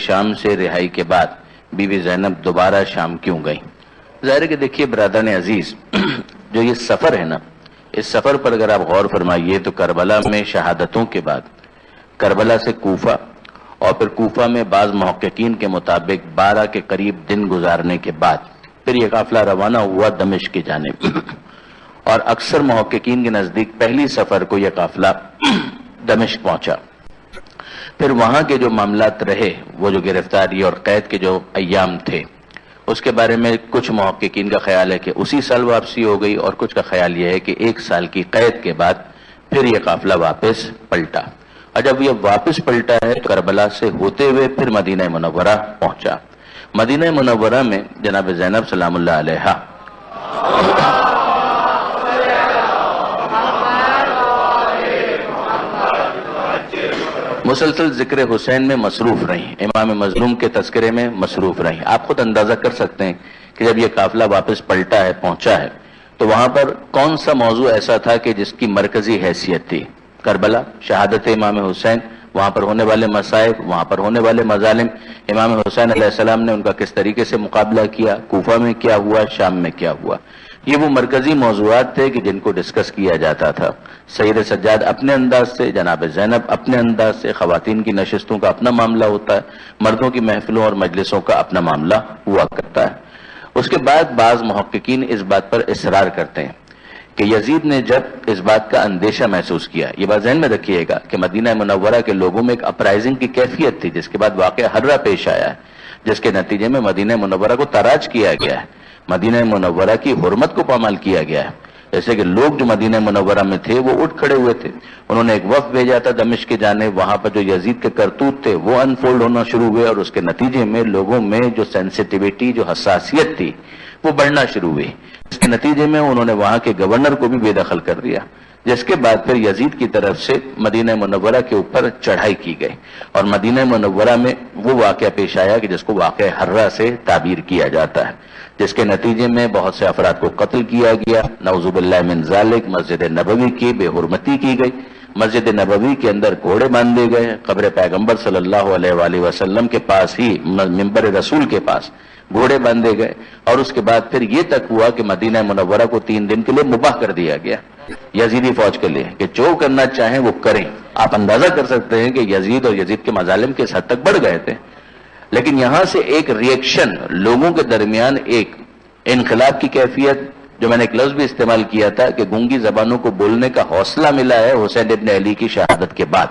شام سے رہائی کے بعد بی بی زینب دوبارہ شام کیوں گئیں؟ ظاہر ہے کہ دیکھیے برادران عزیز، جو یہ سفر ہے نا، اس سفر پر اگر آپ غور فرمائیے تو کربلا میں شہادتوں کے بعد کربلا سے کوفہ اور پھر کوفہ میں بعض محققین کے مطابق 12 کے قریب دن گزارنے کے بعد پھر یہ قافلہ روانہ ہوا دمشق کی جانب اور اکثر محققین کے نزدیک پہلی سفر کو یہ قافلہ دمشق پہنچا۔ پھر وہاں کے جو معاملات رہے، وہ جو گرفتاری اور قید کے جو ایام تھے، اس کے بارے میں کچھ محققین کا خیال ہے کہ اسی سال واپسی ہو گئی، اور کچھ کا خیال یہ ہے کہ 1 سال کی قید کے بعد پھر یہ قافلہ واپس پلٹا، اور جب یہ واپس پلٹا ہے تو کربلا سے ہوتے ہوئے پھر مدینہ منورہ پہنچا۔ مدینہ منورہ میں جناب زینب سلام اللہ علیہا مسلسل ذکر حسین میں مصروف رہیں، امام مظلوم کے تذکرے میں مصروف رہیں۔ آپ خود اندازہ کر سکتے ہیں کہ جب یہ قافلہ واپس پلٹا ہے، پہنچا ہے، تو وہاں پر کون سا موضوع ایسا تھا کہ جس کی مرکزی حیثیت تھی؟ کربلا، شہادت امام حسین، وہاں پر ہونے والے مصائب، وہاں پر ہونے والے مظالم، امام حسین علیہ السلام نے ان کا کس طریقے سے مقابلہ کیا، کوفہ میں کیا ہوا، شام میں کیا ہوا۔ یہ وہ مرکزی موضوعات تھے کہ جن کو ڈسکس کیا جاتا تھا۔ سید سجاد اپنے انداز سے، جناب زینب اپنے انداز سے، خواتین کی نشستوں کا اپنا معاملہ ہوتا ہے، مردوں کی محفلوں اور مجلسوں کا اپنا معاملہ ہوا کرتا ہے۔ اس کے بعد بعض محققین اس بات پر اصرار کرتے ہیں کہ یزید نے جب اس بات کا اندیشہ محسوس کیا، یہ بات ذہن میں رکھیے گا کہ مدینہ منورہ کے لوگوں میں ایک اپرائزنگ کی کیفیت تھی، جس کے بعد واقعہ ہررا پیش آیا ہے، جس کے نتیجے میں مدینہ منورہ کو تاراج کیا گیا ہے، مدینہ منورہ کی حرمت کو پامال کیا گیا ہے۔ جیسے کہ لوگ جو مدینہ منورہ میں تھے وہ اٹھ کھڑے ہوئے تھے، انہوں نے ایک وفد بھیجا تھا دمشق کی جانب، وہاں پر جو یزید کے کرتوت تھے وہ انفولڈ ہونا شروع ہوئے، اور اس کے نتیجے میں لوگوں میں جو سینسیٹیویٹی، جو حساسیت تھی، وہ بڑھنا شروع ہوئی۔ اس کے نتیجے میں انہوں نے وہاں کے گورنر کو بھی بے دخل کر دیا، جس کے بعد پھر یزید کی طرف سے مدینہ منورہ کے اوپر چڑھائی کی گئی، اور مدینہ منورہ میں وہ واقعہ پیش آیا کہ جس کو واقعہ ہررا سے تعبیر کیا جاتا ہے، جس کے نتیجے میں بہت سے افراد کو قتل کیا گیا، نعوذ باللہ من ذالک، مسجد نبوی کی بے حرمتی کی گئی، مسجد نبوی کے اندر گھوڑے باندھے گئے، قبر پیغمبر صلی اللہ علیہ وآلہ وسلم کے پاس ہی، منبر رسول کے پاس گھوڑے باندھے گئے، اور اس کے بعد پھر یہ تک ہوا کہ مدینہ منورہ کو 3 دن کے لیے مباح کر دیا گیا یزیدی فوج کے لیے کہ جو کرنا چاہیں وہ کریں۔ آپ اندازہ کر سکتے ہیں کہ یزید اور یزید کے مظالم کس حد تک بڑھ گئے تھے، لیکن یہاں سے ایک ریئیکشن، لوگوں کے درمیان ایک انقلاب کی کیفیت، جو میں نے ایک لفظ بھی استعمال کیا تھا کہ گونگی زبانوں کو بولنے کا حوصلہ ملا ہے حسین ابن علی کی شہادت کے بعد۔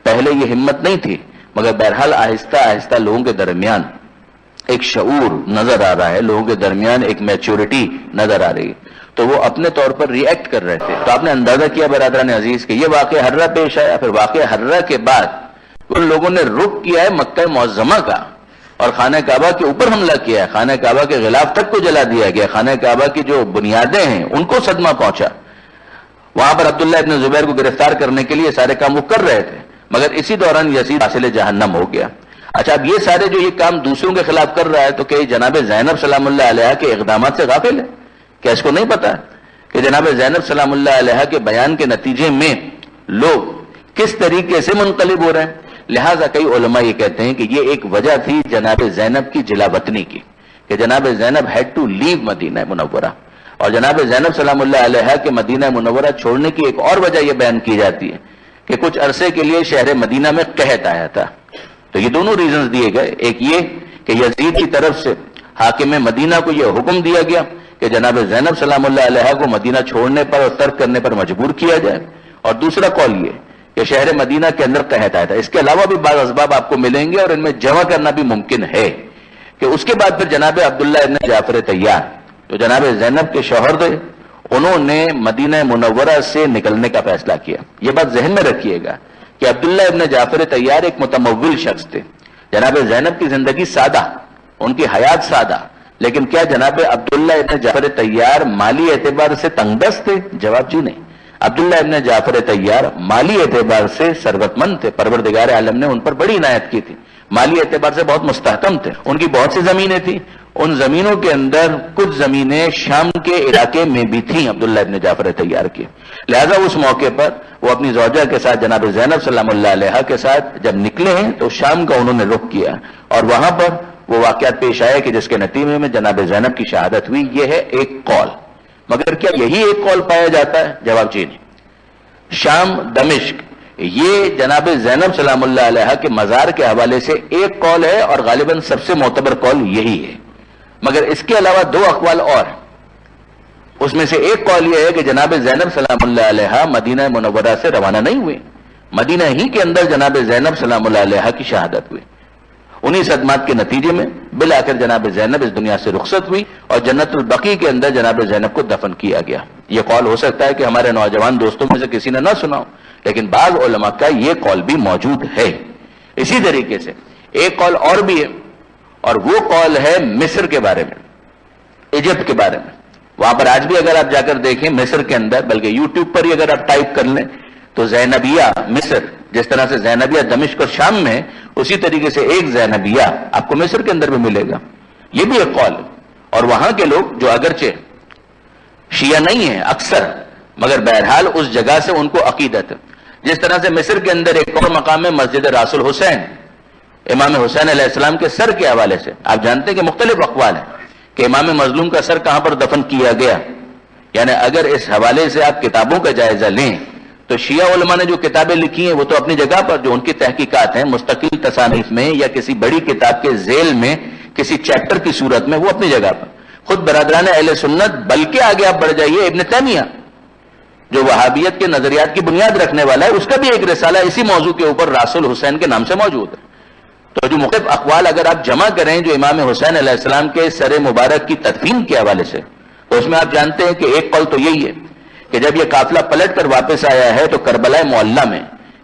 پہلے یہ ہمت نہیں تھی، مگر بہرحال آہستہ آہستہ لوگوں کے درمیان ایک شعور نظر آ رہا ہے، لوگوں کے درمیان ایک میچورٹی نظر آ رہی ہے، تو وہ اپنے طور پر ری ایکٹ کر رہے تھے۔ تو آپ نے اندازہ کیا برادران عزیز کہ یہ واقعہ ہررا پیش آیا، پھر واقعہ ہررا کے بعد ان لوگوں نے رخ کیا ہے مکہ معظمہ کا، اور خانہ کعبہ کے اوپر حملہ کیا ہے، خانہ کعبہ کے غلاف تک کو جلا دیا گیا، خانہ کعبہ کی جو بنیادیں ہیں ان کو صدمہ پہنچا۔ وہاں پر عبداللہ ابن زبیر کو گرفتار کرنے کے لیے سارے کام وہ کر رہے تھے، مگر اسی دوران یزید حاصل جہنم ہو گیا۔ اچھا، اب یہ سارے جو یہ کام دوسروں کے خلاف کر رہا ہے، تو کہ جناب زینب سلام اللہ علیہ کے اقدامات سے غافل ہے؟ کیا اس کو نہیں پتا کہ جناب زینب سلام اللہ علیہ کے بیان کے نتیجے میں لوگ کس طریقے سے منقلب ہو رہے ہیں؟ لہٰذا کئی علماء یہ کہتے ہیں کہ یہ ایک وجہ تھی جناب زینب کی جلا وطنی کی، کہ جناب زینب ہیڈ ٹو لیو مدینہ منورہ، اور جناب زینب سلام اللہ علیہ کے مدینہ منورہ چھوڑنے کی ایک اور وجہ یہ بیان کی جاتی ہے کہ کچھ عرصے کے لیے شہر مدینہ میں قحط آیا تھا۔ تو یہ دونوں ریزنز دیے گئے، ایک یہ کہ یزید کی طرف سے حاکم مدینہ کو یہ حکم دیا گیا کہ جناب زینب سلام اللہ علیہ کو مدینہ چھوڑنے پر اور ترک کرنے پر مجبور کیا جائے، اور دوسرا قول یہ کہ شہر مدینہ کے اندر قحط آیا تھا۔ اس کے علاوہ بھی بعض اسباب آپ کو ملیں گے، اور ان میں جمع کرنا بھی ممکن ہے کہ اس کے بعد پھر جناب عبداللہ ابن جعفر طیار جو جناب زینب کے شوہر تھے، انہوں نے مدینہ منورہ سے نکلنے کا فیصلہ کیا۔ یہ بات ذہن میں رکھیے گا کہ عبداللہ ابن جعفر طیار ایک متمول شخص تھے۔ جناب زینب کی زندگی سادہ، ان کی حیات سادہ، لیکن کیا جناب عبداللہ ابن جعفر طیار مالی اعتبار سے تنگ دست تھے؟ جواب جی نہیں۔ عبداللہ ابن جعفر طیار مالی اعتبار سے ثروت مند تھے، پروردگار عالم نے ان پر بڑی عنایت کی تھی، مالی اعتبار سے بہت مستحکم تھے، ان کی بہت سی زمینیں تھیں، ان زمینوں کے اندر کچھ زمینیں شام کے علاقے میں بھی تھیں عبداللہ ابن جعفر طیار کی، لہذا اس موقع پر وہ اپنی زوجہ کے ساتھ جناب زینب سلام اللہ علیہ کے ساتھ جب نکلے ہیں تو شام کا انہوں نے رخ کیا، اور وہاں پر وہ واقعات پیش آئے کہ جس کے نتیجے میں جناب زینب کی شہادت ہوئی۔ یہ ہے ایک قول، مگر کیا یہی ایک قول پایا جاتا ہے؟ جواب جی نہیں۔ شام دمشق یہ جناب زینب سلام اللہ علیہ کے مزار کے حوالے سے ایک قول ہے، اور غالباً سب سے معتبر قول یہی ہے، مگر اس کے علاوہ دو اقوال اور ہیں۔ اس میں سے ایک قول یہ ہے کہ جناب زینب سلام اللہ علیہ مدینہ منورہ سے روانہ نہیں ہوئے، مدینہ ہی کے اندر جناب زینب سلام اللہ علیہ کی شہادت ہوئی، انہی صدمات کے نتیجے میں بالآخر جناب زینب اس دنیا سے رخصت ہوئی اور جنت البقیع کے اندر جناب زینب کو دفن کیا گیا۔ یہ قول ہو سکتا ہے کہ ہمارے نوجوان دوستوں میں سے کسی نے نہ سنا ہو، لیکن بعض علماء کا یہ قول بھی موجود ہے۔ اسی طریقے سے ایک قول اور بھی ہے، اور وہ قول ہے مصر کے بارے میں، ایجپٹ کے بارے میں۔ وہاں پر آج بھی اگر آپ جا کر دیکھیں مصر کے اندر، بلکہ یوٹیوب پر ہی اگر آپ ٹائپ کر لیں تو زینبیہ مصر، جس طرح سے زینبیہ دمشق اور شام میں ہے، اسی طریقے سے ایک زینبیہ آپ کو مصر کے اندر بھی ملے گا۔ یہ بھی ایک قول ہے، اور وہاں کے لوگ جو اگرچہ شیعہ نہیں ہیں اکثر، مگر بہرحال اس جگہ سے ان کو عقیدت ہے۔ جس طرح سے مصر کے اندر ایک اور مقام ہے مسجد راس الحسین، امام حسین علیہ السلام کے سر کے حوالے سے۔ آپ جانتے ہیں کہ مختلف اقوال ہیں کہ امام مظلوم کا سر کہاں پر دفن کیا گیا، یعنی اگر اس حوالے سے آپ کتابوں کا جائزہ لیں تو شیعہ علماء نے جو کتابیں لکھی ہیں وہ تو اپنی جگہ پر، جو ان کی تحقیقات ہیں مستقل تصانیف میں یا کسی بڑی کتاب کے ذیل میں کسی چیپٹر کی صورت میں، وہ اپنی جگہ پر۔ خود برادران اہل سنت، بلکہ آگے آپ بڑھ جائیے ابن تیمیہ جو وہابیت کے نظریات کی بنیاد رکھنے والا ہے، اس کا بھی ایک رسالہ اسی موضوع کے اوپر راس الحسین کے نام سے موجود ہے۔ تو جو مختلف اقوال اگر آپ جمع کریں جو امام حسین علیہ السلام کے سر مبارک کی تدفین کے حوالے سے، تو اس میں آپ جانتے ہیں کہ ایک قول تو یہی ہے کہ جب یہ قافلہ پلٹ کر واپس آیا ہے تو کربلا معلیٰ میں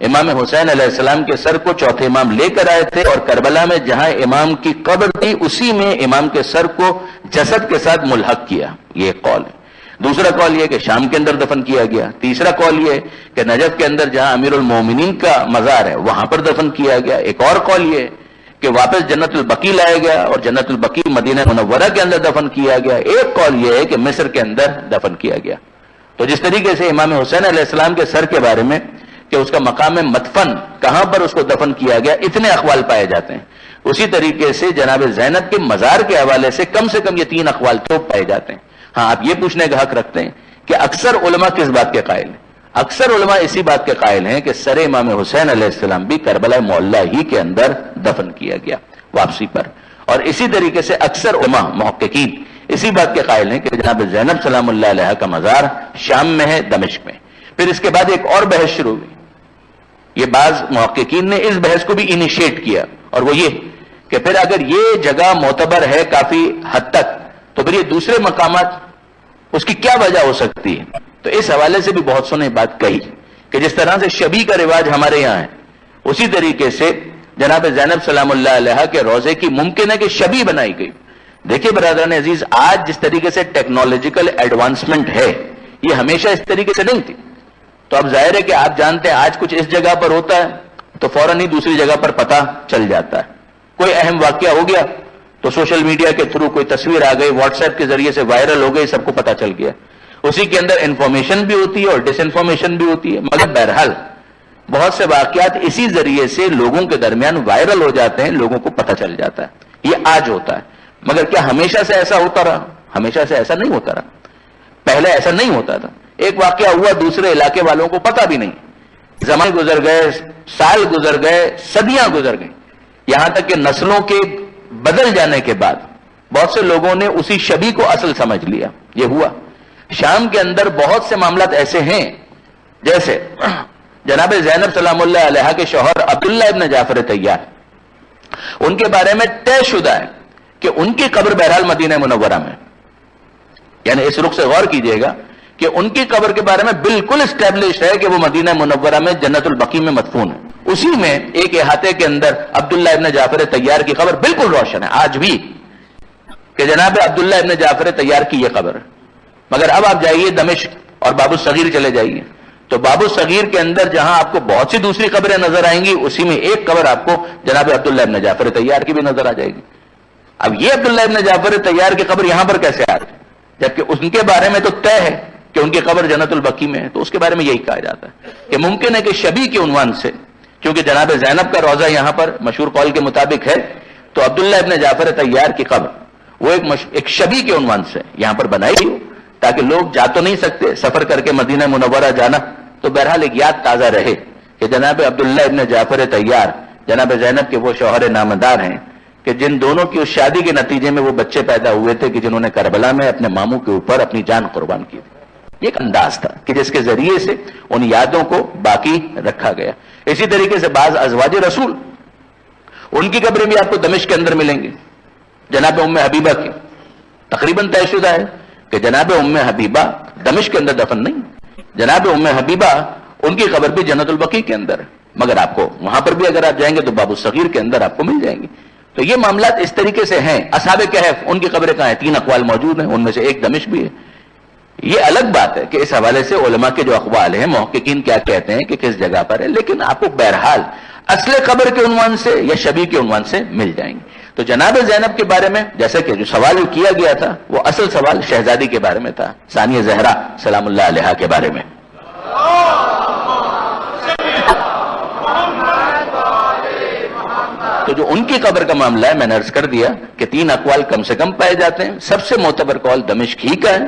امام حسین علیہ السلام کے سر کو چوتھے امام لے کر آئے تھے، اور کربلا میں جہاں امام کی قبر تھی اسی میں امام کے سر کو جسد کے ساتھ ملحق کیا۔ یہ ایک قول ہے۔ دوسرا قول یہ کہ شام کے اندر دفن کیا گیا۔ تیسرا قول یہ کہ نجف کے اندر جہاں امیر المومنین کا مزار ہے وہاں پر دفن کیا گیا۔ ایک اور قول یہ کہ واپس جنت البقیع لایا گیا اور جنت البقیع مدینہ منورہ کے اندر دفن کیا گیا۔ ایک قول یہ ہے کہ مصر کے اندر دفن کیا گیا۔ تو جس طریقے سے امام حسین علیہ السلام کے سر کے بارے میں کہ اس کا مقام مدفن کہاں پر اس کو دفن کیا گیا، اتنے اقوال پائے جاتے ہیں، اسی طریقے سے جناب زینب کے مزار کے حوالے سے کم یہ 3 اقوال تو پائے جاتے ہیں۔ ہاں، آپ یہ پوچھنے کا حق رکھتے ہیں کہ اکثر علماء کس بات کے قائل ہیں؟ اکثر علماء اسی بات کے قائل ہیں کہ سر امام حسین علیہ السلام بھی کربلا معلیٰ ہی کے اندر دفن کیا گیا واپسی پر، اور اسی طریقے سے اکثر علماء محققین اسی بات کے قائل ہیں کہ جناب زینب سلام اللہ علیہ کا مزار شام میں ہے، دمشق میں۔ پھر اس کے بعد ایک اور بحث شروع ہوئی، یہ بعض محققین نے اس بحث کو بھی انیشیٹ کیا، اور وہ یہ کہ پھر اگر یہ جگہ معتبر ہے کافی حد تک تو پھر یہ دوسرے مقامات اس کی کیا وجہ ہو سکتی ہے؟ تو اس حوالے سے بھی بہت سو نے بات کہی کہ جس طرح سے شبی کا رواج ہمارے یہاں ہے، اسی طریقے سے جناب زینب سلام اللہ علیہ کے روضے کی ممکن ہے کہ شبی بنائی گئی۔ دیکھیے برادران عزیز، آج جس طریقے سے ٹیکنالوجیکل ایڈوانسمنٹ ہے یہ ہمیشہ اس طریقے سے نہیں تھی۔ تو اب ظاہر ہے کہ آپ جانتے ہیں آج کچھ اس جگہ پر ہوتا ہے تو فوراً ہی دوسری جگہ پر پتہ چل جاتا ہے۔ کوئی اہم واقعہ ہو گیا تو سوشل میڈیا کے تھرو کوئی تصویر آ گئی، واٹس ایپ کے ذریعے سے وائرل ہو گئی، سب کو پتہ چل گیا۔ اسی کے اندر انفارمیشن بھی ہوتی ہے اور ڈس انفارمیشن بھی ہوتی ہے، مگر بہرحال بہت سے واقعات اسی ذریعے سے لوگوں کے درمیان وائرل ہو جاتے ہیں، لوگوں کو پتہ چل جاتا ہے۔ یہ آج ہوتا ہے، مگر کیا ہمیشہ سے ایسا ہوتا رہا؟ ہمیشہ سے ایسا نہیں ہوتا رہا۔ پہلے ایسا نہیں ہوتا تھا، ایک واقعہ ہوا دوسرے علاقے والوں کو پتہ بھی نہیں، زمانے گزر گئے، سال گزر گئے، صدیاں گزر گئیں، یہاں تک کہ نسلوں کے بدل جانے کے بعد بہت سے لوگوں نے اسی شبی کو اصل سمجھ لیا۔ یہ ہوا شام کے اندر بہت سے معاملات ایسے ہیں، جیسے جناب زینب سلام اللہ علیہ کے شوہر عبداللہ ابن جعفر طیار، ان کے بارے میں طے شدہ ہے کہ ان کی قبر بہرحال مدینہ منورہ میں، یعنی اس رخ سے غور کیجئے گا کہ ان کی قبر کے بارے میں بالکل اسٹیبلشڈ ہے کہ وہ مدینہ منورہ میں جنت البقیع میں مدفون ہے۔ اسی میں ایک احاطے کے اندر عبداللہ ابن جعفر طیار کی قبر بالکل روشن ہے آج بھی کہ جناب عبداللہ ابن جعفر طیار کی یہ قبر ہے۔ مگر اب آپ جائیے دمشق اور باب الصغیر چلے جائیے تو باب الصغیر کے اندر جہاں آپ کو بہت سی دوسری قبریں نظر آئیں گی، اسی میں ایک قبر آپ کو جناب عبداللہ ابن جعفر طیار کی بھی نظر آ جائے گی. اب یہ عبداللہ ابن جعفر طیار کی قبر یہاں پر کیسے آ گئی؟ جبکہ ان کے بارے میں تو طے ہے کہ ان کی قبر جنت البقیع میں ہے. تو اس کے بارے میں یہی کہا جاتا ہے کہ ممکن ہے کہ شبیہ کے عنوان سے، کیونکہ جناب زینب کا روضہ یہاں پر مشہور قول کے مطابق ہے، تو عبداللہ ابن جعفر طیار کی قبر وہ ایک شبیہ کے عنوان سے یہاں پر بنائی گئی، تاکہ لوگ جا تو نہیں سکتے سفر کر کے مدینہ منورہ جانا، تو بہرحال ایک یاد تازہ رہے کہ جناب عبداللہ ابن جعفر طیار جناب زینب کے وہ شوہر نامدار ہیں کہ جن دونوں کی اس شادی کے نتیجے میں وہ بچے پیدا ہوئے تھے کہ جنہوں نے کربلا میں اپنے ماموں کے اوپر اپنی جان قربان کی تھی. یہ ایک انداز تھا کہ جس کے ذریعے سے ان یادوں کو باقی رکھا گیا. اسی طریقے سے بعض ازواج رسول، ان کی قبریں بھی آپ کو دمشق کے اندر ملیں گی. جناب ام حبیبہ کی تقریباً طے شدہ ہے کہ جناب ام حبیبہ دمشق کے اندر دفن نہیں، جناب ام حبیبہ ان کی قبر بھی جنت البقیع کے اندر ہے، مگر آپ کو وہاں پر بھی اگر آپ جائیں گے تو باب الصغیر کے اندر آپ کو مل جائیں گی. تو یہ معاملات اس طریقے سے ہیں. اصحاب کہف ان کی قبریں کہاں ہیں؟ 3 اقوال موجود ہیں، ان میں سے ایک دمشق بھی ہے. یہ الگ بات ہے کہ اس حوالے سے علماء کے جو اقوال ہیں، محققین کیا کہتے ہیں کہ کس جگہ پر ہے، لیکن آپ کو بہرحال اصل قبر کے عنوان سے یا شبیہ کے عنوان سے مل جائیں گے. تو جناب زینب کے بارے میں جیسا کہ جو سوال کیا گیا تھا وہ اصل سوال شہزادی کے بارے میں تھا، ثانیہ زہرا سلام اللہ علیہا کے بارے میں. تو جو ان کی قبر کا معاملہ ہے، میں نے عرض کر دیا کہ 3 اقوال کم سے کم پائے جاتے ہیں. سب سے معتبر قول دمشق ہی کا ہے.